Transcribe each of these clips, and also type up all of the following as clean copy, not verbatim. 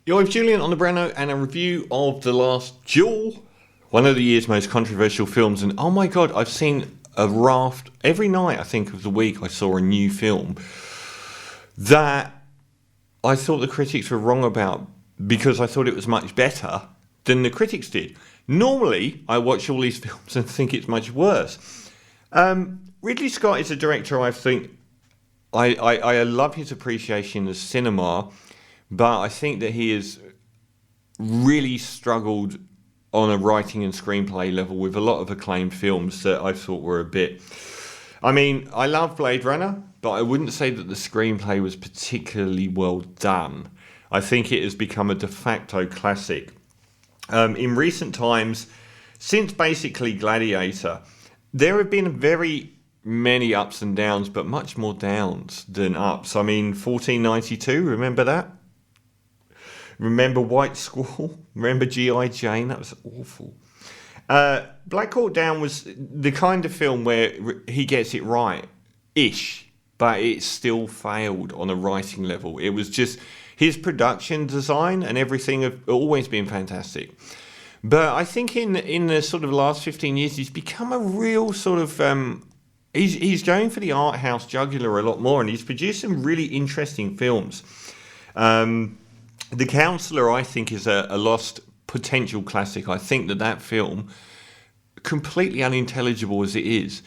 Yo, I'm Julian on the Brano and a review of The Last Duel, one of the year's most controversial films. And oh my god, I've seen a raft. Every night, I think, of the week, I saw a new film that I thought the critics were wrong about because I thought it was much better than the critics did. Normally, I watch all these films and think it's much worse. Ridley Scott is a director I think I love his appreciation of cinema, but I think that he has really struggled on a writing and screenplay level with a lot of acclaimed films that I thought were a bit... I mean, I love Blade Runner, but I wouldn't say that the screenplay was particularly well done. I think it has become a de facto classic. In recent times, since basically Gladiator, there have been very many ups and downs, but much more downs than ups. I mean, 1492, remember that? Remember White Squall? Remember G.I. Jane? That was awful. Black Hawk Down was the kind of film where he gets it right-ish, but it still failed on a writing level. It was just his production design and everything have always been fantastic. But I think in the sort of last 15 years, he's become a real sort of... he's going for the art house jugular a lot more, and he's produced some really interesting films. The Counselor, I think, is a lost potential classic. I think that film, completely unintelligible as it is,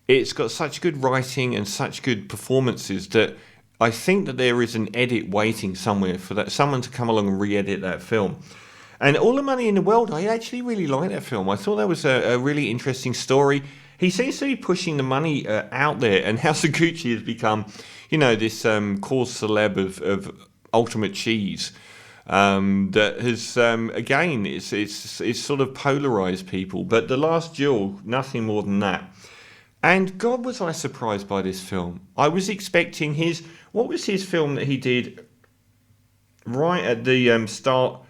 it's got such good writing and such good performances that I think that there is an edit waiting somewhere for someone to come along and re-edit that film. And All the Money in the World, I actually really like that film. I thought that was a really interesting story. He seems to be pushing the money out there, and House of Gucci has become, this cause celeb of ultimate cheese that has again it's sort of polarized people. But The Last Duel, nothing more than that. And God, was I surprised by this film. I was expecting what was his film that he did right at the start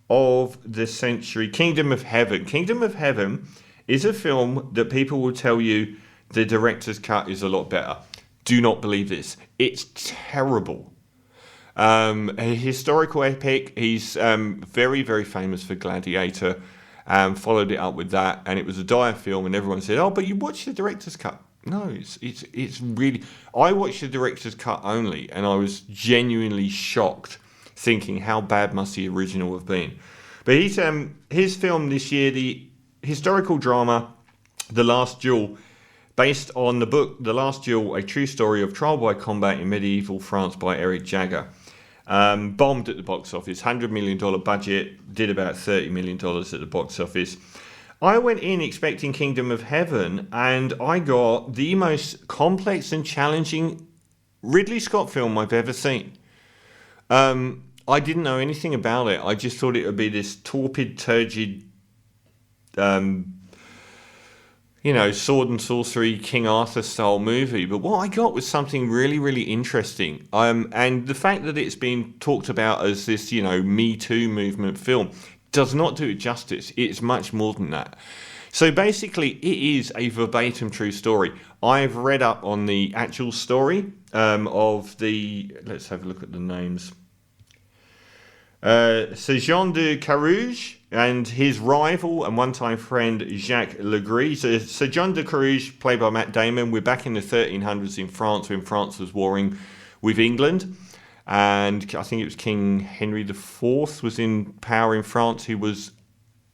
of the century? Kingdom of Heaven. Kingdom of Heaven is a film that people will tell you the director's cut is a lot better. Do not believe this. It's terrible. A historical epic. He's very, very famous for Gladiator. Followed it up with that, and it was a dire film, and everyone said, "Oh, but you watched the director's cut." No, it's really... I watched the director's cut only, and I was genuinely shocked, thinking how bad must the original have been. But his film this year, the historical drama The Last Duel, based on the book The Last Duel, a true story of trial by combat in medieval France by Eric Jagger. Bombed at the box office, $100 million budget, did about $30 million at the box office. I went in expecting Kingdom of Heaven, and I got the most complex and challenging Ridley Scott film I've ever seen. I didn't know anything about it. I just thought it would be this torpid, turgid, sword and sorcery, King Arthur style movie. But what I got was something really, really interesting. And the fact that it's been talked about as this, Me Too movement film does not do it justice. It's much more than that. So basically, it is a verbatim true story. I've read up on the actual story of the... Let's have a look at the names. Sir Jean de Carouge and his rival and one-time friend Jacques Legris. So Sir John de Carouge, played by Matt Damon. We're back in the 1300s in France, when France was warring with England. And I think it was King Henry IV was in power in France, who was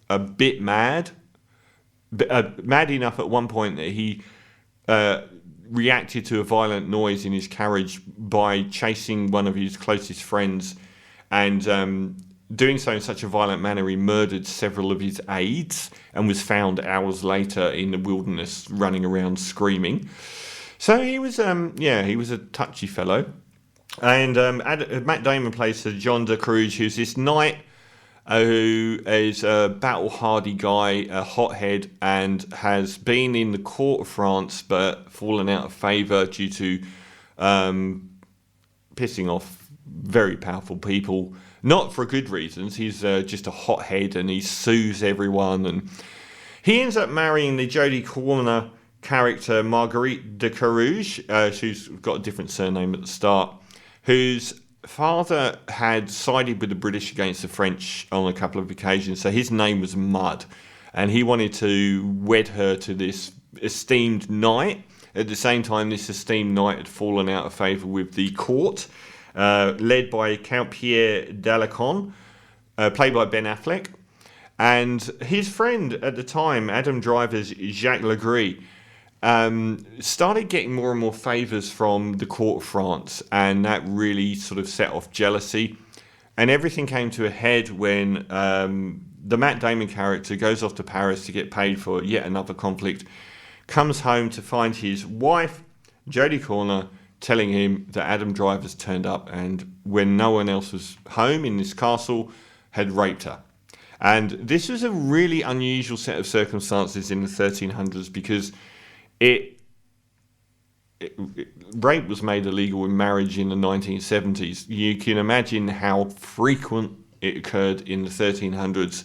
a bit mad. Mad enough at one point that he reacted to a violent noise in his carriage by chasing one of his closest friends, and doing so in such a violent manner, he murdered several of his aides and was found hours later in the wilderness running around screaming. So he was, he was a touchy fellow. And Matt Damon plays Sir John de Carouge, who's this knight who is a battle-hardy guy, a hothead, and has been in the court of France but fallen out of favour due to pissing off very powerful people, not for good reasons. He's just a hothead, and he sues everyone, and he ends up marrying the Jodie Comer character Marguerite de Carouge, who's got a different surname at the start, who's father had sided with the British against the French on a couple of occasions, so his name was Mud, and he wanted to wed her to this esteemed knight. At the same time, this esteemed knight had fallen out of favour with the court, led by Count Pierre d'Alençon, played by Ben Affleck, and his friend at the time, Adam Driver's Jacques Legris, started getting more and more favours from the court of France, and that really sort of set off jealousy. And everything came to a head when the Matt Damon character goes off to Paris to get paid for yet another conflict, comes home to find his wife, Jodie Comer, telling him that Adam Driver's turned up and when no one else was home in this castle, had raped her. And this was a really unusual set of circumstances in the 1300s because rape was made illegal in marriage in the 1970s. You can imagine how frequent it occurred in the 1300s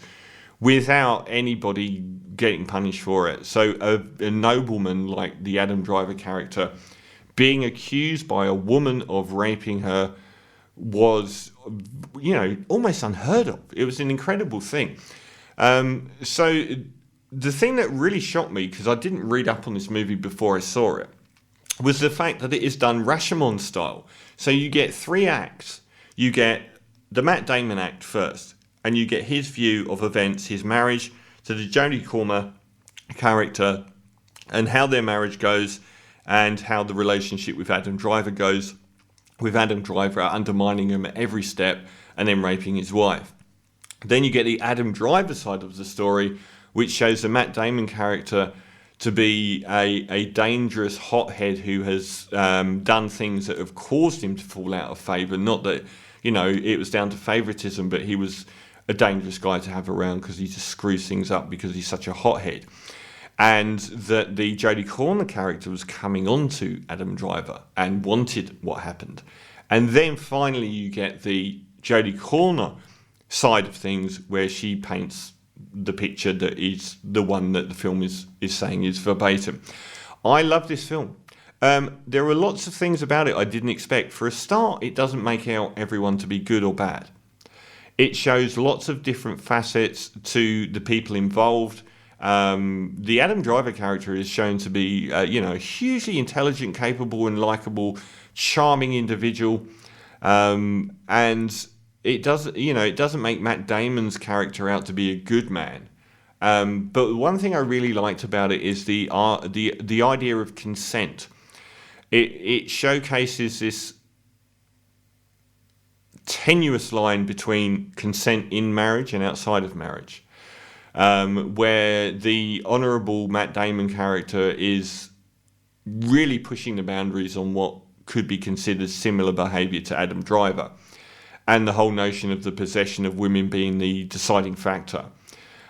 without anybody getting punished for it. So a nobleman like the Adam Driver character being accused by a woman of raping her was, almost unheard of. It was an incredible thing. So the thing that really shocked me, because I didn't read up on this movie before I saw it, was the fact that it is done Rashomon style. So you get 3 acts. You get the Matt Damon act first, and you get his view of events, his marriage to the Jodie Comer character, and how their marriage goes, and how the relationship with Adam Driver goes, with Adam Driver undermining him at every step, and then raping his wife. Then you get the Adam Driver side of the story, which shows the Matt Damon character to be a dangerous hothead who has done things that have caused him to fall out of favour. Not that, it was down to favouritism, but he was a dangerous guy to have around because he just screws things up because he's such a hothead. And that the Jodie Comer character was coming on to Adam Driver and wanted what happened. And then finally you get the Jodie Comer side of things where she paints the picture that is the one that the film is saying is verbatim. I love this film. There are lots of things about it I didn't expect. For a start, it doesn't make out everyone to be good or bad. It shows lots of different facets to the people involved. The Adam Driver character is shown to be, a hugely intelligent, capable and likable, charming individual. And it doesn't make Matt Damon's character out to be a good man. But one thing I really liked about it is the idea of consent. It showcases this tenuous line between consent in marriage and outside of marriage, where the honourable Matt Damon character is really pushing the boundaries on what could be considered similar behaviour to Adam Driver, and the whole notion of the possession of women being the deciding factor.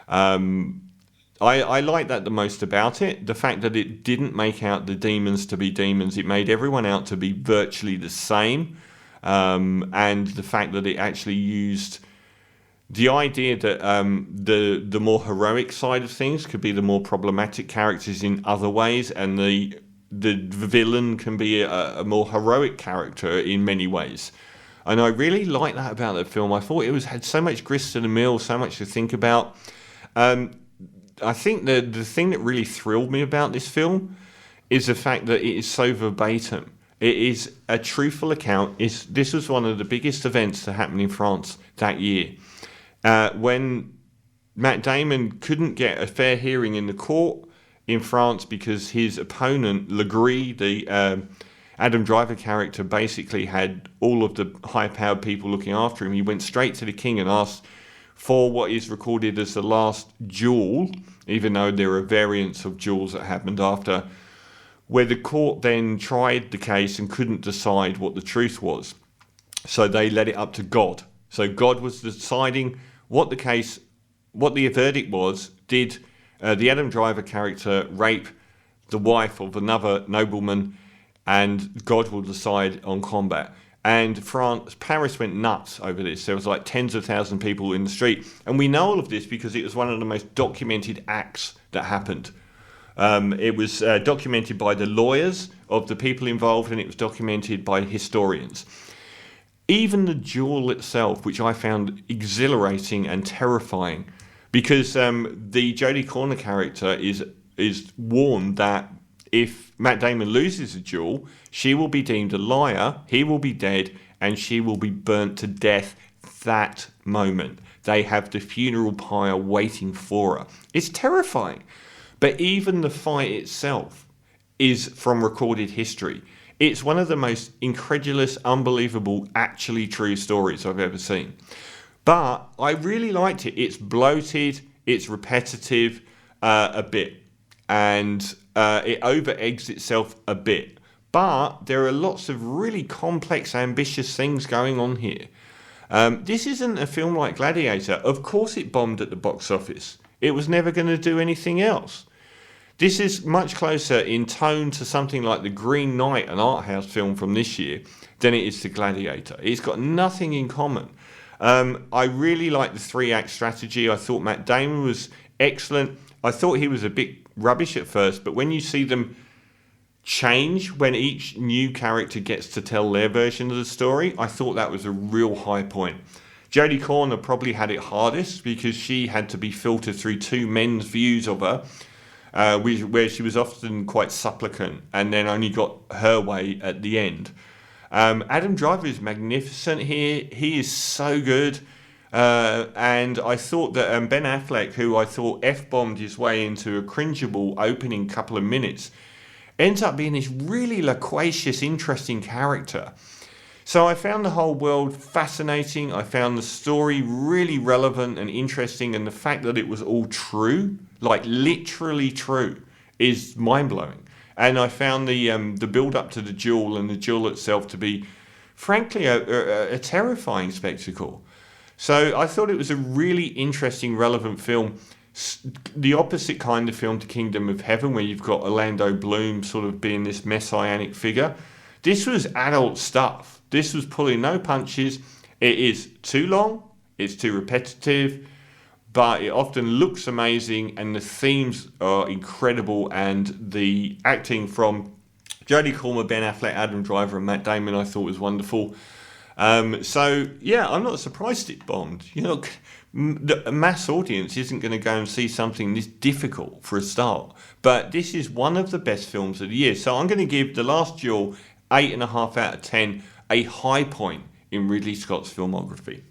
I like that the most about it. The fact that it didn't make out the demons to be demons. It made everyone out to be virtually the same. And the fact that it actually used the idea that the more heroic side of things could be the more problematic characters in other ways, and the villain can be a more heroic character in many ways. And I really like that about that film. I thought it had so much grist to the mill, so much to think about. I think the thing that really thrilled me about this film is the fact that it is so verbatim. It is a truthful account. This was one of the biggest events to happen in France that year. When Matt Damon couldn't get a fair hearing in the court in France because his opponent, Legris, the Adam Driver character, basically had all of the high-powered people looking after him. He went straight to the king and asked for what is recorded as the Last Duel, even though there are variants of duels that happened after, where the court then tried the case and couldn't decide what the truth was. So they let it up to God. So God was deciding what the verdict was. Did the Adam Driver character rape the wife of another nobleman? And God will decide on combat. And Paris went nuts over this. There was like tens of thousands of people in the street. And we know all of this because it was one of the most documented acts that happened. It was documented by the lawyers of the people involved, and it was documented by historians. even the duel itself, which I found exhilarating and terrifying, because the Jodie Comer character is warned that if Matt Damon loses a duel, she will be deemed a liar, he will be dead, and she will be burnt to death that moment. They have the funeral pyre waiting for her. It's terrifying. But even the fight itself is from recorded history. It's one of the most incredulous, unbelievable, actually true stories I've ever seen. But I really liked it. It's bloated, it's repetitive a bit, and it over-eggs itself a bit. But there are lots of really complex, ambitious things going on here. This isn't a film like Gladiator. Of course it bombed at the box office. It was never going to do anything else. This is much closer in tone to something like The Green Knight, an art house film from this year, than it is to Gladiator. It's got nothing in common. I really liked the 3-act strategy. I thought Matt Damon was excellent. I thought he was a bit rubbish at first, but when you see them change when each new character gets to tell their version of the story, I thought that was a real high point. Jodie Comer probably had it hardest because she had to be filtered through two men's views of her, where she was often quite supplicant and then only got her way at the end. Adam Driver is magnificent here. He is so good. And I thought that Ben Affleck, who I thought F-bombed his way into a cringeable opening couple of minutes, ends up being this really loquacious, interesting character. So I found the whole world fascinating. I found the story really relevant and interesting, and the fact that it was all true, like literally true, is mind-blowing. And I found the build-up to the duel and the duel itself to be, frankly, a terrifying spectacle. So I thought it was a really interesting, relevant film. The opposite kind of film to Kingdom of Heaven, where you've got Orlando Bloom sort of being this messianic figure. This was adult stuff. This was pulling no punches. It is too long, it's too repetitive, but it often looks amazing, and the themes are incredible, and the acting from Jodie Comer, Ben Affleck, Adam Driver, and Matt Damon I thought was wonderful. So yeah, I'm not surprised it bombed. You know, the mass audience isn't going to go and see something this difficult for a start, but this is one of the best films of the year. So I'm going to give The Last Duel 8.5 out of 10, a high point in Ridley Scott's filmography.